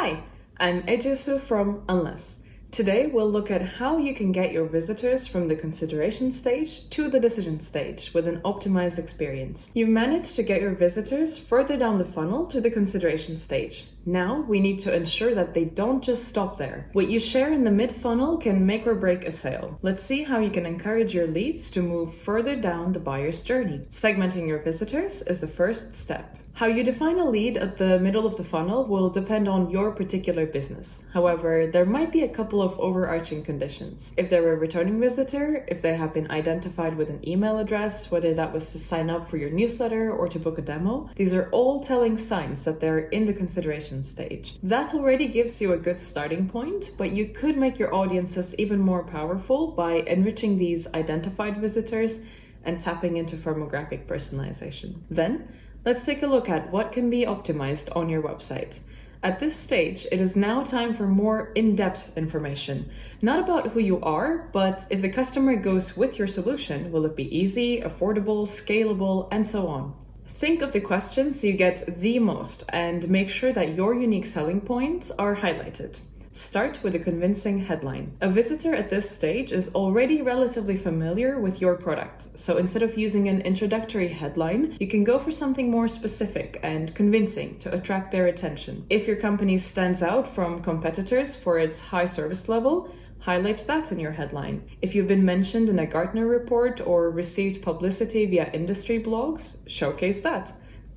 Hi, I'm Ejusu from Unless. Today we'll look at how you can get your visitors from the consideration stage to the decision stage with an optimized experience. You managed to get your visitors further down the funnel to the consideration stage. Now we need to ensure that they don't just stop there. What you share in the mid-funnel can make or break a sale. Let's see how you can encourage your leads to move further down the buyer's journey. Segmenting your visitors is the first step. How you define a lead at the middle of the funnel will depend on your particular business. However, there might be a couple of overarching conditions. If they're a returning visitor, if they have been identified with an email address, whether that was to sign up for your newsletter or to book a demo, these are all telling signs that they're in the consideration stage. That already gives you a good starting point, but you could make your audiences even more powerful by enriching these identified visitors and tapping into firmographic personalization. Then, let's take a look at what can be optimized on your website. At this stage, it is now time for more in-depth information. Not about who you are, but if the customer goes with your solution, will it be easy, affordable, scalable, and so on. Think of the questions you get the most and make sure that your unique selling points are highlighted. Start with a convincing headline. A visitor at this stage is already relatively familiar with your product, so instead of using an introductory headline, you can go for something more specific and convincing to attract their attention. If your company stands out from competitors for its high service level, highlight that in your headline. If you've been mentioned in a Gartner report or received publicity via industry blogs, showcase that.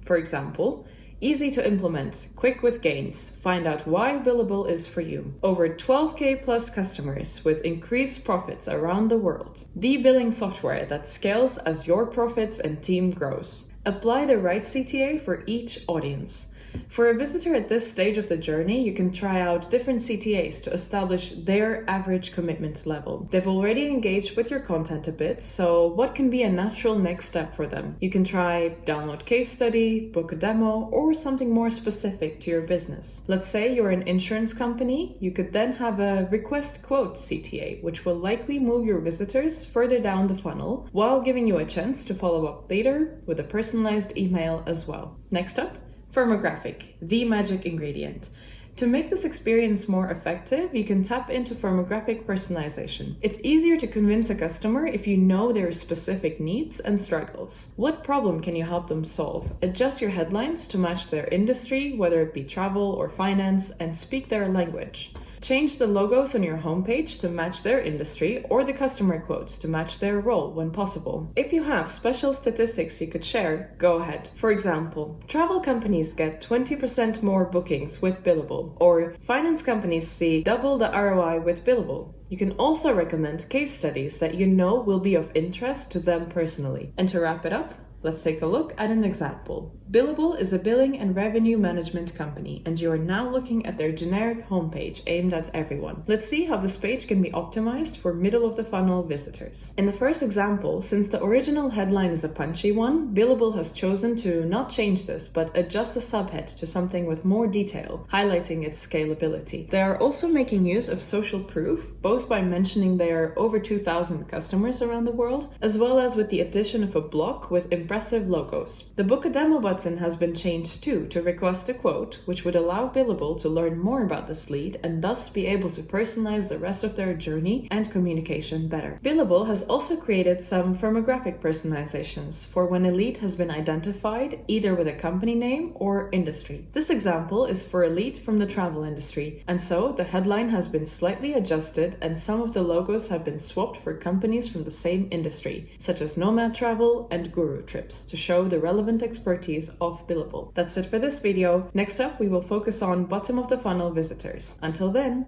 For example, easy to implement, quick with gains. Find out why Billable is for you. Over 12K plus customers with increased profits around the world. The billing software that scales as your profits and team grows. Apply the right CTA for each audience. For a visitor at this stage of the journey, you can try out different CTAs to establish their average commitment level. They've already engaged with your content a bit, so what can be a natural next step for them? You can try download case study, book a demo, or something more specific to your business. Let's say you're an insurance company, you could then have a request quote CTA, which will likely move your visitors further down the funnel while giving you a chance to follow up later with a personalized email as well. Next up, firmographic, the magic ingredient. To make this experience more effective, you can tap into firmographic personalization. It's easier to convince a customer if you know their specific needs and struggles. What problem can you help them solve? Adjust your headlines to match their industry, whether it be travel or finance, and speak their language. Change the logos on your homepage to match their industry or the customer quotes to match their role when possible. If you have special statistics you could share, go ahead. For example, travel companies get 20% more bookings with Billable, or finance companies see double the ROI with Billable. You can also recommend case studies that you know will be of interest to them personally. And to wrap it up, let's take a look at an example. Billable is a billing and revenue management company, and you are now looking at their generic homepage aimed at everyone. Let's see how this page can be optimized for middle of the funnel visitors. In the first example, since the original headline is a punchy one, Billable has chosen to not change this, but adjust the subhead to something with more detail, highlighting its scalability. They are also making use of social proof, both by mentioning their over 2,000 customers around the world, as well as with the addition of a block with impressive logos. The book a demo button has been changed too to request a quote, which would allow Billable to learn more about this lead and thus be able to personalize the rest of their journey and communication better. Billable has also created some firmographic personalizations for when a lead has been identified either with a company name or industry. This example is for a lead from the travel industry, and so the headline has been slightly adjusted and some of the logos have been swapped for companies from the same industry, such as Nomad Travel and Guru Trips, to show the relevant expertise of Billable. That's it for this video. Next up, we will focus on bottom of the funnel visitors. Until then,